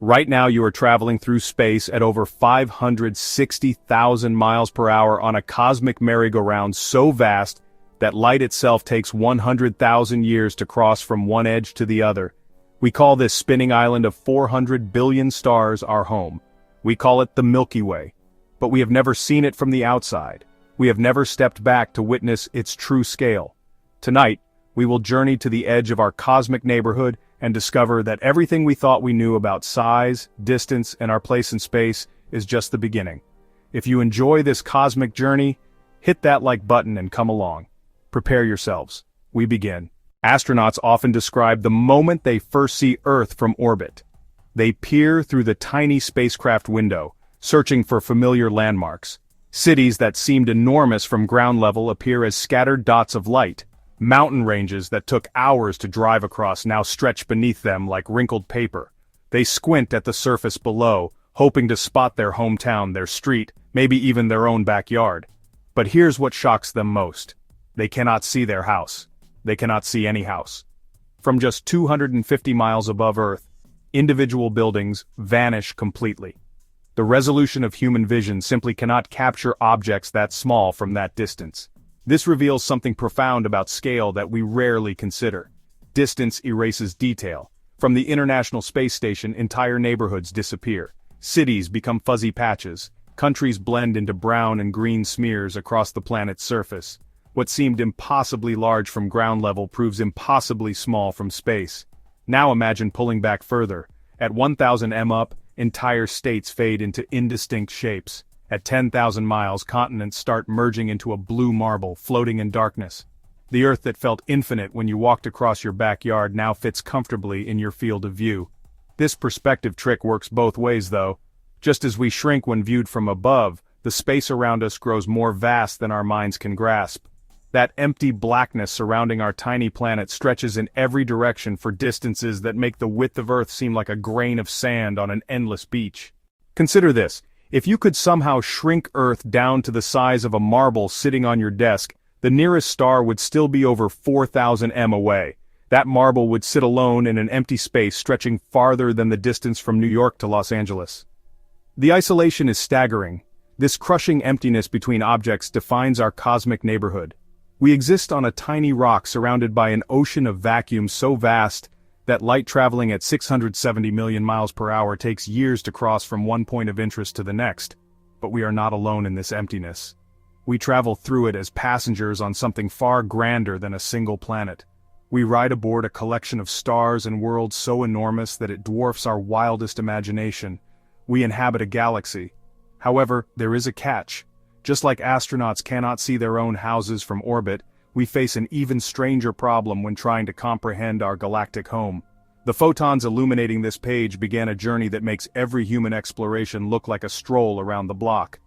Right now you are traveling through space at over 560,000 miles per hour on a cosmic merry-go-round so vast that light itself takes 100,000 years to cross from one edge to the other. We call this spinning island of 400 billion stars our home. We call it the Milky Way. But we have never seen it from the outside. We have never stepped back to witness its true scale. Tonight, we will journey to the edge of our cosmic neighborhood and discover that everything we thought we knew about size, distance, and our place in space is just the beginning. If you enjoy this cosmic journey, hit that like button and come along. Prepare yourselves. We begin. Astronauts often describe the moment they first see Earth from orbit. They peer through the tiny spacecraft window, searching for familiar landmarks. Cities that seemed enormous from ground level appear as scattered dots of light. Mountain ranges that took hours to drive across now stretch beneath them like wrinkled paper. They squint at the surface below, hoping to spot their hometown, their street, maybe even their own backyard. But here's what shocks them most. They cannot see their house. They cannot see any house. From just 250 miles above Earth, individual buildings vanish completely. The resolution of human vision simply cannot capture objects that small from that distance. This reveals something profound about scale that we rarely consider. Distance erases detail. From the International Space Station, entire neighborhoods disappear. Cities become fuzzy patches. Countries blend into brown and green smears across the planet's surface. What seemed impossibly large from ground level proves impossibly small from space. Now imagine pulling back further. At 1,000 m up, entire states fade into indistinct shapes. At 10,000 miles, continents start merging into a blue marble, floating in darkness. The Earth that felt infinite when you walked across your backyard now fits comfortably in your field of view. This perspective trick works both ways though. Just as we shrink when viewed from above, the space around us grows more vast than our minds can grasp. That empty blackness surrounding our tiny planet stretches in every direction for distances that make the width of Earth seem like a grain of sand on an endless beach. Consider this. If you could somehow shrink Earth down to the size of a marble sitting on your desk, the nearest star would still be over 4,000 m away. That marble would sit alone in an empty space stretching farther than the distance from New York to Los Angeles. The isolation is staggering. This crushing emptiness between objects defines our cosmic neighborhood. We exist on a tiny rock surrounded by an ocean of vacuum so vast that light traveling at 670 million miles per hour takes years to cross from one point of interest to the next. But we are not alone in this emptiness. We travel through it as passengers on something far grander than a single planet. We ride aboard a collection of stars and worlds so enormous that it dwarfs our wildest imagination. We inhabit a galaxy. However, there is a catch. Just like astronauts cannot see their own houses from orbit, we face an even stranger problem when trying to comprehend our galactic home. The photons illuminating this page began a journey that makes every human exploration look like a stroll around the block.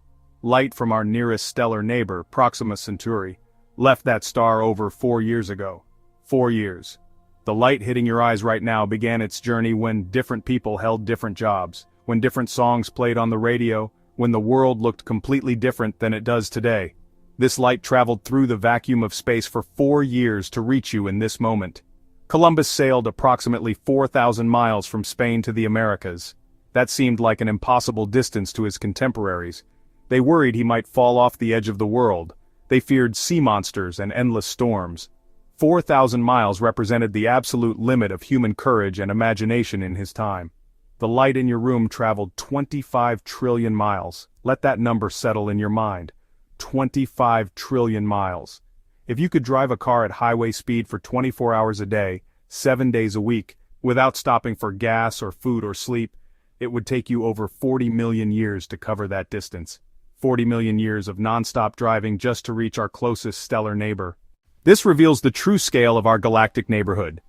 Light from our nearest stellar neighbor, Proxima Centauri, left that star over 4 years ago. 4 years. The light hitting your eyes right now began its journey when different people held different jobs, when different songs played on the radio, when the world looked completely different than it does today. This light traveled through the vacuum of space for 4 years to reach you in this moment. Columbus sailed approximately 4,000 miles from Spain to the Americas. That seemed like an impossible distance to his contemporaries. They worried he might fall off the edge of the world. They feared sea monsters and endless storms. 4,000 miles represented the absolute limit of human courage and imagination in his time. The light in your room traveled 25 trillion miles. Let that number settle in your mind. 25 trillion miles. If you could drive a car at highway speed for 24 hours a day, 7 days a week, without stopping for gas or food or sleep, it would take you over 40 million years to cover that distance. 40 million years of non-stop driving just to reach our closest stellar neighbor. This reveals the true scale of our galactic neighborhood.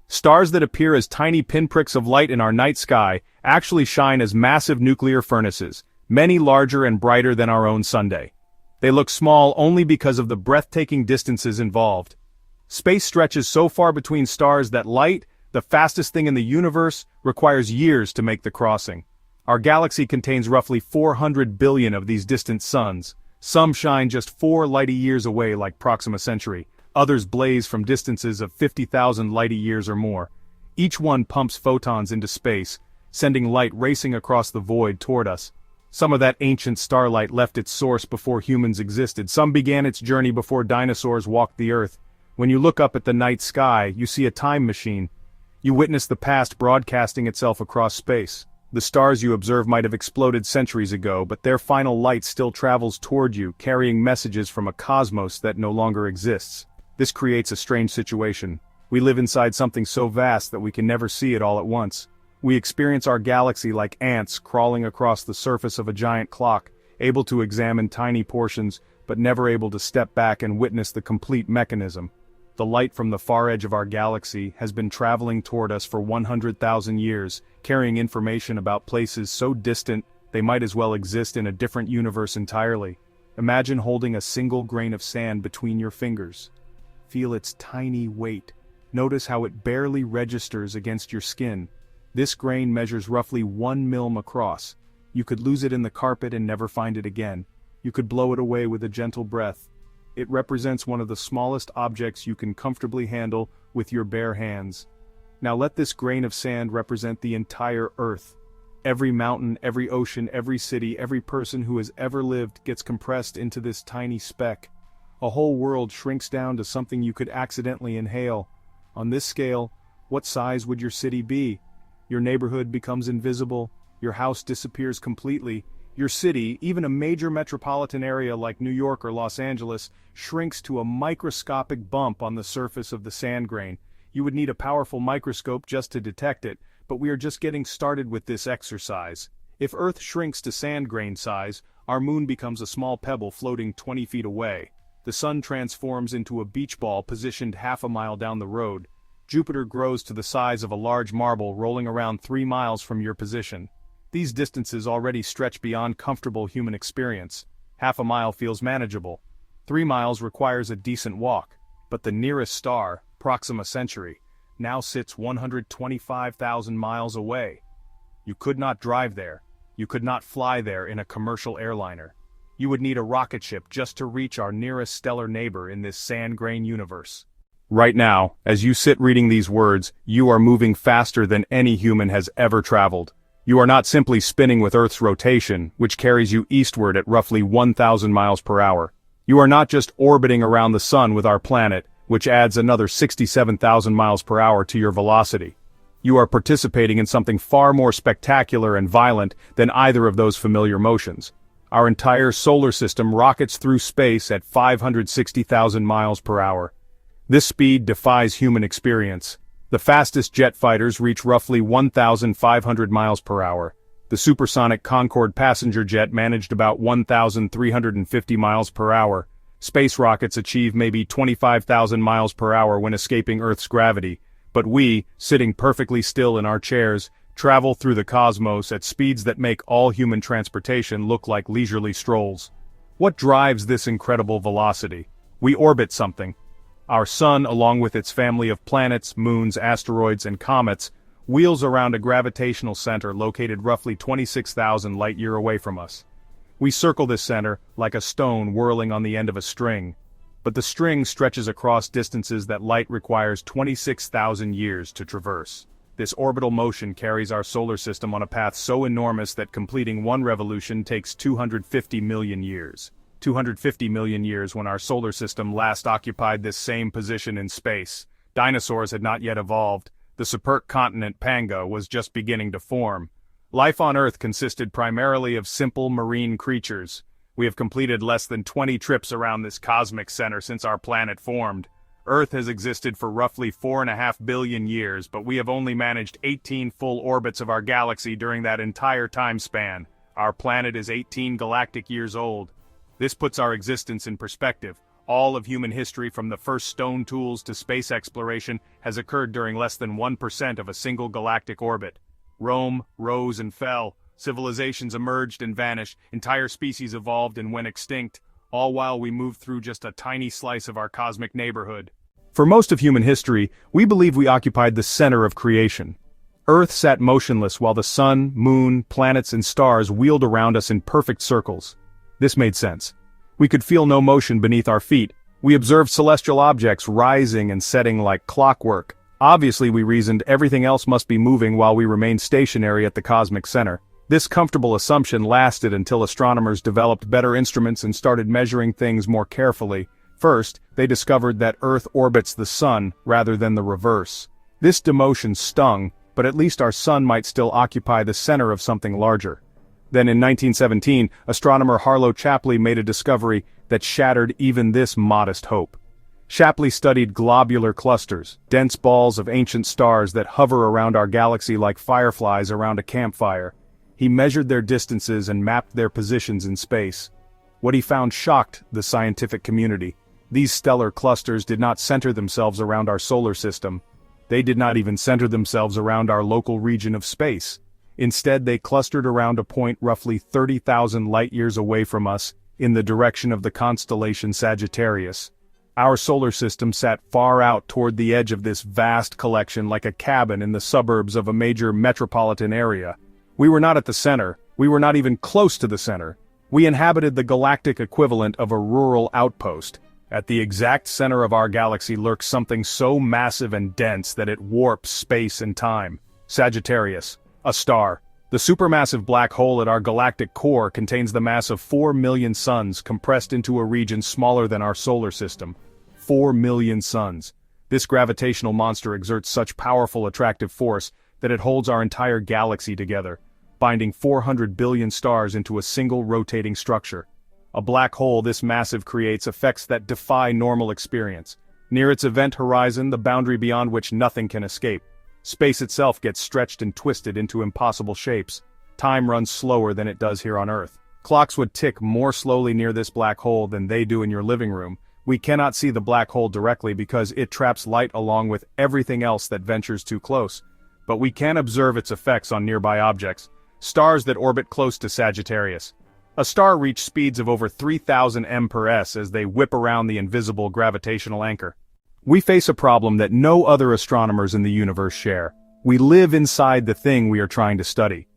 Stars that appear as tiny pinpricks of light in our night sky actually shine as massive nuclear furnaces, many larger and brighter than our own Sunday. They look small only because of the breathtaking distances involved. Space stretches so far between stars that light, the fastest thing in the universe, requires years to make the crossing. Our galaxy contains roughly 400 billion of these distant suns. Some shine just 4 light-years away like Proxima Centauri. Others blaze from distances of 50,000 light-years or more. Each one pumps photons into space, sending light racing across the void toward us. Some of that ancient starlight left its source before humans existed, some began its journey before dinosaurs walked the earth. When you look up at the night sky, you see a time machine. You witness the past broadcasting itself across space. The stars you observe might have exploded centuries ago, but their final light still travels toward you, carrying messages from a cosmos that no longer exists. This creates a strange situation. We live inside something so vast that we can never see it all at once. We experience our galaxy like ants crawling across the surface of a giant clock, able to examine tiny portions, but never able to step back and witness the complete mechanism. The light from the far edge of our galaxy has been traveling toward us for 100,000 years, carrying information about places so distant they might as well exist in a different universe entirely. Imagine holding a single grain of sand between your fingers. Feel its tiny weight. Notice how it barely registers against your skin. This grain measures roughly 1 mm across. You could lose it in the carpet and never find it again. You could blow it away with a gentle breath. It represents one of the smallest objects you can comfortably handle with your bare hands. Now let this grain of sand represent the entire Earth. Every mountain, every ocean, every city, every person who has ever lived gets compressed into this tiny speck. A whole world shrinks down to something you could accidentally inhale. On this scale, what size would your city be? Your neighborhood becomes invisible, your house disappears completely. Your city, even a major metropolitan area like New York or Los Angeles, shrinks to a microscopic bump on the surface of the sand grain. You would need a powerful microscope just to detect it, but we are just getting started with this exercise. If Earth shrinks to sand grain size, our moon becomes a small pebble floating 20 feet away. The sun transforms into a beach ball positioned half a mile down the road. Jupiter grows to the size of a large marble rolling around 3 miles from your position. These distances already stretch beyond comfortable human experience. Half a mile feels manageable. 3 miles requires a decent walk. But the nearest star, Proxima Centauri, now sits 125,000 miles away. You could not drive there. You could not fly there in a commercial airliner. You would need a rocket ship just to reach our nearest stellar neighbor in this sand grain universe. Right now, as you sit reading these words, you are moving faster than any human has ever traveled. You are not simply spinning with Earth's rotation, which carries you eastward at roughly 1,000 miles per hour. You are not just orbiting around the sun with our planet, which adds another 67,000 miles per hour to your velocity. You are participating in something far more spectacular and violent than either of those familiar motions. Our entire solar system rockets through space at 560,000 miles per hour. This speed defies human experience. The fastest jet fighters reach roughly 1,500 miles per hour. The supersonic Concorde passenger jet managed about 1,350 miles per hour. Space rockets achieve maybe 25,000 miles per hour when escaping Earth's gravity. But we, sitting perfectly still in our chairs, travel through the cosmos at speeds that make all human transportation look like leisurely strolls. What drives this incredible velocity? We orbit something. Our sun, along with its family of planets, moons, asteroids, and comets, wheels around a gravitational center located roughly 26,000 light-year away from us. We circle this center like a stone whirling on the end of a string. But the string stretches across distances that light requires 26,000 years to traverse. This orbital motion carries our solar system on a path so enormous that completing one revolution takes 250 million years. 250 million years when our solar system last occupied this same position in space. Dinosaurs had not yet evolved. The supercontinent continent Pangaea was just beginning to form. Life on Earth consisted primarily of simple marine creatures. We have completed less than 20 trips around this cosmic center since our planet formed. Earth has existed for roughly 4.5 billion years, but we have only managed 18 full orbits of our galaxy during that entire time span. Our planet is 18 galactic years old. This puts our existence in perspective. All of human history from the first stone tools to space exploration has occurred during less than 1% of a single galactic orbit. Rome rose and fell, civilizations emerged and vanished, entire species evolved and went extinct, all while we moved through just a tiny slice of our cosmic neighborhood. For most of human history, we believe we occupied the center of creation. Earth sat motionless while the sun, moon, planets, and stars wheeled around us in perfect circles. This made sense. We could feel no motion beneath our feet. We observed celestial objects rising and setting like clockwork. Obviously, we reasoned, everything else must be moving while we remain stationary at the cosmic center. This comfortable assumption lasted until astronomers developed better instruments and started measuring things more carefully. First, they discovered that Earth orbits the Sun rather than the reverse. This demotion stung, but at least our Sun might still occupy the center of something larger. Then in 1917, astronomer Harlow Shapley made a discovery that shattered even this modest hope. Shapley studied globular clusters, dense balls of ancient stars that hover around our galaxy like fireflies around a campfire. He measured their distances and mapped their positions in space. What he found shocked the scientific community. These stellar clusters did not center themselves around our solar system. They did not even center themselves around our local region of space. Instead, they clustered around a point roughly 30,000 light-years away from us, in the direction of the constellation Sagittarius. Our solar system sat far out toward the edge of this vast collection like a cabin in the suburbs of a major metropolitan area. We were not at the center, we were not even close to the center. We inhabited the galactic equivalent of a rural outpost. At the exact center of our galaxy lurks something so massive and dense that it warps space and time. Sagittarius, a star. The supermassive black hole at our galactic core contains the mass of 4 million suns compressed into a region smaller than our solar system. 4 million suns. This gravitational monster exerts such powerful attractive force that it holds our entire galaxy together, binding 400 billion stars into a single rotating structure. A black hole this massive creates effects that defy normal experience. Near its event horizon, the boundary beyond which nothing can escape. Space itself gets stretched and twisted into impossible shapes. Time runs slower than it does here on Earth. Clocks would tick more slowly near this black hole than they do in your living room. We cannot see the black hole directly because it traps light along with everything else that ventures too close. But we can observe its effects on nearby objects. Stars that orbit close to Sagittarius. A star reached speeds of over 3,000 mph as they whip around the invisible gravitational anchor. We face a problem that no other astronomers in the universe share. We live inside the thing we are trying to study.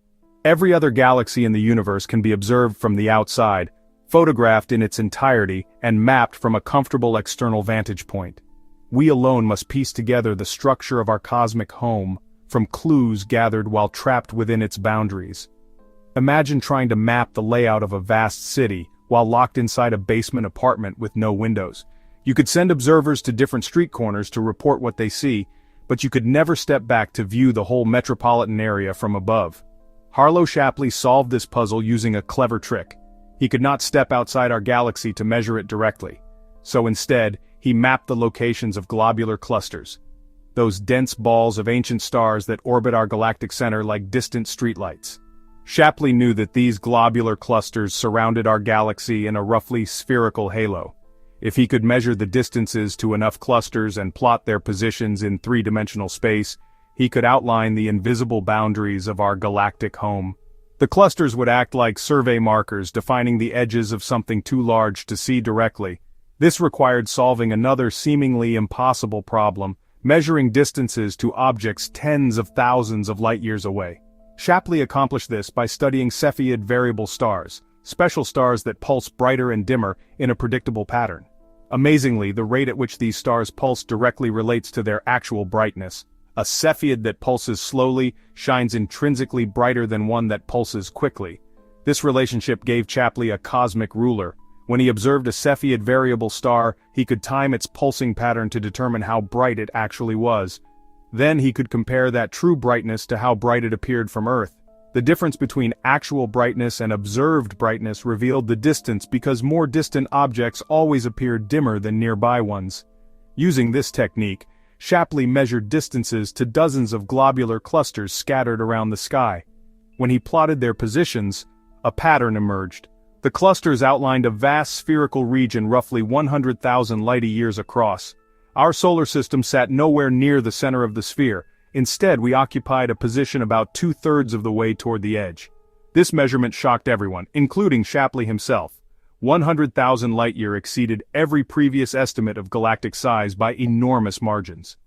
Every other galaxy in the universe can be observed from the outside, photographed in its entirety, and mapped from a comfortable external vantage point. We alone must piece together the structure of our cosmic home, from clues gathered while trapped within its boundaries. Imagine trying to map the layout of a vast city, while locked inside a basement apartment with no windows. You could send observers to different street corners to report what they see, but you could never step back to view the whole metropolitan area from above. Harlow Shapley solved this puzzle using a clever trick. He could not step outside our galaxy to measure it directly. So instead, he mapped the locations of globular clusters. Those dense balls of ancient stars that orbit our galactic center like distant streetlights. Shapley knew that these globular clusters surrounded our galaxy in a roughly spherical halo. If he could measure the distances to enough clusters and plot their positions in three-dimensional space, he could outline the invisible boundaries of our galactic home. The clusters would act like survey markers defining the edges of something too large to see directly. This required solving another seemingly impossible problem, measuring distances to objects tens of thousands of light-years away. Shapley accomplished this by studying Cepheid variable stars, special stars that pulse brighter and dimmer in a predictable pattern. Amazingly, the rate at which these stars pulse directly relates to their actual brightness. A Cepheid that pulses slowly shines intrinsically brighter than one that pulses quickly. This relationship gave Shapley a cosmic ruler. When he observed a Cepheid variable star, he could time its pulsing pattern to determine how bright it actually was. Then he could compare that true brightness to how bright it appeared from Earth. The difference between actual brightness and observed brightness revealed the distance because more distant objects always appear dimmer than nearby ones. Using this technique, Shapley measured distances to dozens of globular clusters scattered around the sky. When he plotted their positions, a pattern emerged. The clusters outlined a vast spherical region roughly 100,000 light-years across. Our solar system sat nowhere near the center of the sphere. Instead, we occupied a position about 2/3 of the way toward the edge. This measurement shocked everyone, including Shapley himself. 100,000 light-year exceeded every previous estimate of galactic size by enormous margins.